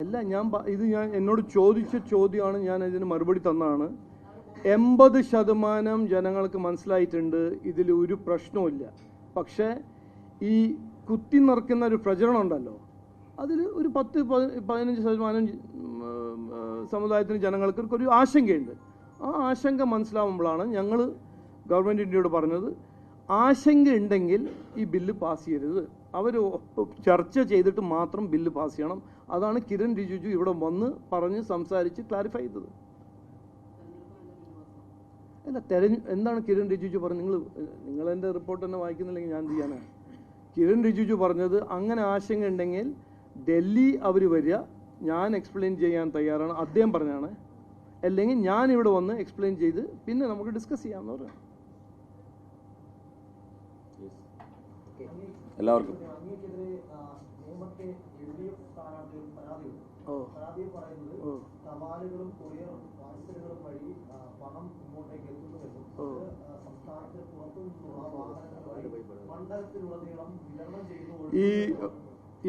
അല്ല, ഞാൻ എന്നോട് ചോദിച്ച ചോദ്യമാണ്, ഞാൻ ഇതിന് മറുപടി തന്നതാണ്. 80% ജനങ്ങൾക്ക് മനസ്സിലായിട്ടുണ്ട്, ഇതിൽ ഒരു പ്രശ്നവുമില്ല. പക്ഷേ ഈ കുത്തി നിറയ്ക്കുന്ന ഒരു പ്രചരണം ഉണ്ടല്ലോ, അതിൽ ഒരു 10-15% സമുദായത്തിന് ജനങ്ങൾക്ക് ഒരു ആശങ്കയുണ്ട്. ആ ആശങ്ക മനസ്സിലാവുമ്പോഴാണ് ഞങ്ങൾ ഗവൺമെൻറ്റിനോട് പറഞ്ഞത്, ആശങ്ക ഉണ്ടെങ്കിൽ ഈ ബില്ല് പാസ് ചെയ്യരുത്, അവർ ചർച്ച ചെയ്തിട്ട് മാത്രം ബില്ല് പാസ് ചെയ്യണം. അതാണ് കിരൺ റിജിജു ഇവിടെ വന്ന് പറഞ്ഞ് സംസാരിച്ച് ക്ലാരിഫൈ ചെയ്തത്. അല്ല, എന്താണ് കിരൺ റിജിജു പറഞ്ഞത്? നിങ്ങളെൻ്റെ റിപ്പോർട്ട് തന്നെ വായിക്കുന്നില്ലെങ്കിൽ ഞാൻ എന്ത് ചെയ്യാനാണ്? കിരൺ റിജിജു പറഞ്ഞത്, അങ്ങനെ ആശങ്ക ഉണ്ടെങ്കിൽ ഡൽഹി അവർ വരിക, ഞാൻ എക്സ്പ്ലെയിൻ ചെയ്യാൻ തയ്യാറാണ്, അദ്ദേഹം പറഞ്ഞാണ്. അല്ലെങ്കിൽ ഞാൻ ഇവിടെ വന്ന് എക്സ്പ്ലെയിൻ ചെയ്ത് പിന്നെ നമുക്ക് ഡിസ്കസ് ചെയ്യാമെന്ന് പറഞ്ഞു. എല്ലാവർക്കും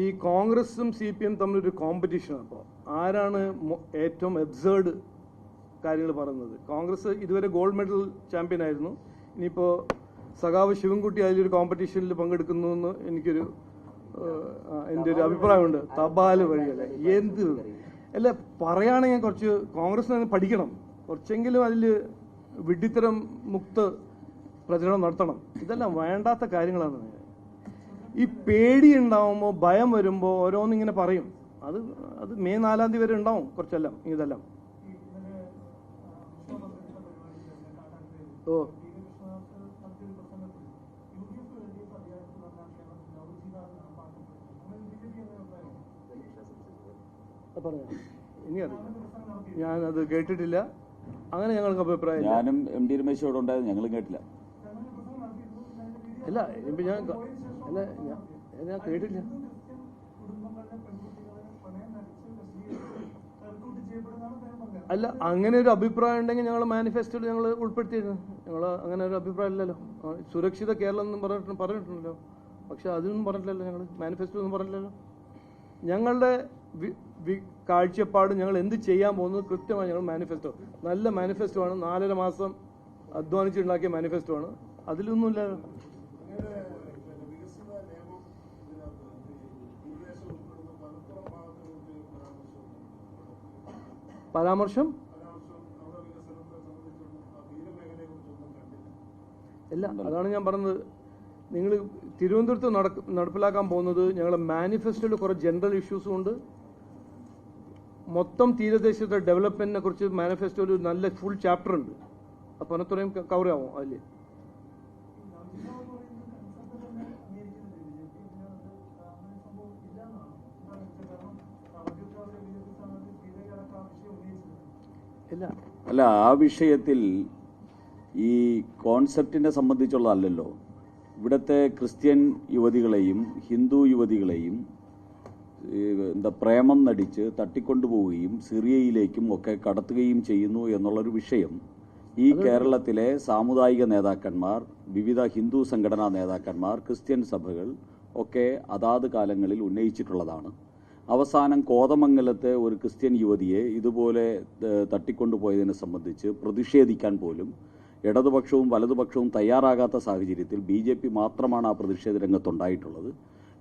ഈ കോൺഗ്രസും CPM തമ്മിലൊരു കോമ്പറ്റീഷനാണ്. അപ്പോൾ ആരാണ് ഏറ്റവും എബ്സേർഡ് കാര്യങ്ങൾ പറയുന്നത്? കോൺഗ്രസ് ഇതുവരെ ഗോൾഡ് മെഡൽ ചാമ്പ്യൻ ആയിരുന്നു. ഇനിയിപ്പോൾ സഖാവ് ശിവൻകുട്ടി അതിലൊരു കോമ്പറ്റീഷനിൽ പങ്കെടുക്കുന്നു എന്ന് എൻ്റെ ഒരു അഭിപ്രായമുണ്ട്. തപാല് വഴിയല്ലേ എന്ത് അല്ല പറയുകയാണെങ്കിൽ കുറച്ച് കോൺഗ്രസിനെ പഠിക്കണം, കുറച്ചെങ്കിലും അതിൽ വിഡ്ഢിത്തരം മുക്ത പ്രചരണം നടത്തണം. ഇതെല്ലാം വേണ്ടാത്ത കാര്യങ്ങളാണ്. ഈ പേടി ഉണ്ടാവുമ്പോൾ, ഭയം വരുമ്പോൾ ഓരോന്നിങ്ങനെ പറയും. അത് മെയ് 4-ാം തീയതി വരെ ഉണ്ടാവും കുറച്ചെല്ലാം ഇതെല്ലാം. ഓ പറയാം, ഇനി അറിയാം, ഞാനത് കേട്ടിട്ടില്ല. അങ്ങനെ ഞങ്ങൾക്ക് അഭിപ്രായം. ഞാനും MD രമേശോട് ഉണ്ടായത്, ഞങ്ങളും കേട്ടില്ല. അല്ല ഇപ്പം ഞാൻ കേട്ടില്ല. അല്ല, അങ്ങനെ ഒരു അഭിപ്രായം ഉണ്ടെങ്കിൽ ഞങ്ങൾ മാനിഫെസ്റ്റോയിൽ ഞങ്ങൾ ഉൾപ്പെടുത്തിയിരുന്നു. ഞങ്ങൾ അങ്ങനെ ഒരു അഭിപ്രായം ഇല്ലല്ലോ. സുരക്ഷിത കേരളം എന്നും പറഞ്ഞിട്ടുണ്ടല്ലോ. പക്ഷെ അതൊന്നും പറഞ്ഞില്ലല്ലോ, ഞങ്ങൾ മാനിഫെസ്റ്റോ ഒന്നും പറഞ്ഞില്ലല്ലോ. ഞങ്ങളുടെ കാഴ്ചപ്പാട്, ഞങ്ങൾ എന്ത് ചെയ്യാൻ പോകുന്നത് കൃത്യമായി ഞങ്ങൾ മാനിഫെസ്റ്റോ, നല്ല മാനിഫെസ്റ്റോ ആണ്, 4.5 മാസം അധ്വാനിച്ചുണ്ടാക്കിയ മാനിഫെസ്റ്റോ ആണ്. അതിലൊന്നുമില്ല പരാമർശം. ഇല്ല, അതാണ് ഞാൻ പറഞ്ഞത്. നിങ്ങൾ തിരുവനന്തപുരത്ത് നടപ്പിലാക്കാൻ പോകുന്നത് ഞങ്ങളുടെ മാനിഫെസ്റ്റോയിൽ കുറേ ജനറൽ ഇഷ്യൂസും ഉണ്ട്. മൊത്തം തീരദേശത്തെ ഡെവലപ്മെന്റിനെ കുറിച്ച് മാനിഫെസ്റ്റോയിൽ ഒരു നല്ല ഫുൾ ചാപ്റ്റർ ഉണ്ട്. അപ്പോൾ അത്രയും കവർ ആവും അതിൽ. അല്ല, ആ വിഷയത്തിൽ ഈ കോൺസെപ്റ്റിനെ സംബന്ധിച്ചുള്ളതല്ലല്ലോ. ഇവിടുത്തെ ക്രിസ്ത്യൻ യുവതികളെയും ഹിന്ദു യുവതികളെയും പ്രേമം നടിച്ച് തട്ടിക്കൊണ്ടുപോവുകയും സിറിയയിലേക്കും ഒക്കെ കടത്തുകയും ചെയ്യുന്നു എന്നുള്ളൊരു വിഷയം ഈ കേരളത്തിലെ സാമുദായിക നേതാക്കന്മാർ, വിവിധ ഹിന്ദു സംഘടനാ നേതാക്കന്മാർ, ക്രിസ്ത്യൻ സഭകൾ ഒക്കെ അതാത് കാലങ്ങളിൽ ഉന്നയിച്ചിട്ടുള്ളതാണ്. അവസാനം കോതമംഗലത്തെ ഒരു ക്രിസ്ത്യൻ യുവതിയെ ഇതുപോലെ തട്ടിക്കൊണ്ടുപോയതിനെ സംബന്ധിച്ച് പ്രതിഷേധിക്കാൻ പോലും ഇടതുപക്ഷവും വലതുപക്ഷവും തയ്യാറാകാത്ത സാഹചര്യത്തിൽ BJP മാത്രമാണ് ആ പ്രതിഷേധ രംഗത്തുണ്ടായിട്ടുള്ളത്.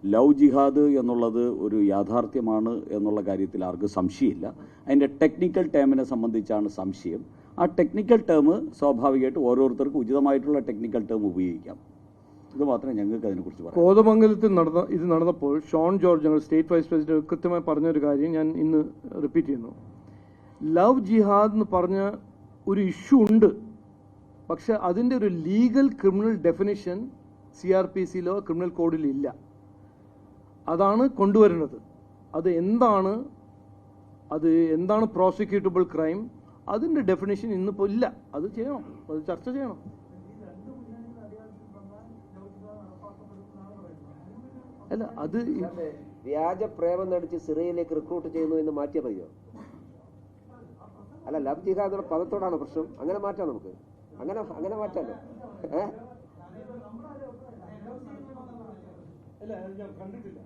ലവ് ജിഹാദ് എന്നുള്ളത് ഒരു യാഥാർത്ഥ്യമാണ് എന്നുള്ള കാര്യത്തിൽ ആർക്കും സംശയമില്ല. അതിൻ്റെ ടെക്നിക്കൽ ടേമിനെ സംബന്ധിച്ചാണ് സംശയം. ആ ടെക്നിക്കൽ ടേം സ്വാഭാവികമായിട്ട് ഓരോരുത്തർക്കും ഉചിതമായിട്ടുള്ള ടെക്നിക്കൽ ടേം ഉപയോഗിക്കാം. ഇത് മാത്രമേ ഞങ്ങൾക്ക് അതിനെക്കുറിച്ച് പറയാം. കോതമംഗലത്തിൽ ഇത് നടന്നപ്പോൾ ഷോൺ ജോർജ്, ഞങ്ങൾ സ്റ്റേറ്റ് വൈസ് പ്രസിഡന്റ്, കൃത്യമായി പറഞ്ഞൊരു കാര്യം ഞാൻ ഇന്ന് റിപ്പീറ്റ് ചെയ്യുന്നു. ലവ് ജിഹാദ് എന്ന് പറഞ്ഞ ഒരു ഇഷ്യൂ ഉണ്ട്. പക്ഷെ അതിൻ്റെ ഒരു ലീഗൽ ക്രിമിനൽ ഡെഫിനിഷൻ CRPCയിലോ ക്രിമിനൽ കോഡിൽ ഇല്ല. അതാണ് കൊണ്ടുവരുന്നത്. അത് എന്താണ് പ്രോസിക്യൂട്ടബിൾ ക്രൈം, അതിൻ്റെ ഡെഫിനിഷൻ ഇന്നിപ്പോൾ ഇല്ല. അത് ചെയ്യണം, അത് ചർച്ച ചെയ്യണം. അല്ല, അത് വ്യാജ പ്രേമം നടിച്ച് സിറിയയിലേക്ക് റിക്രൂട്ട് ചെയ്യുന്നു എന്ന് മാറ്റിയാൽ മതിയോ? അല്ല, ലവ് ജിഹാദ് എന്നുള്ള പദത്തോടാണ് പ്രശ്നം. അങ്ങനെ മാറ്റാം, നമുക്ക് അങ്ങനെ മാറ്റാമല്ലോ. കണ്ടിട്ടില്ല.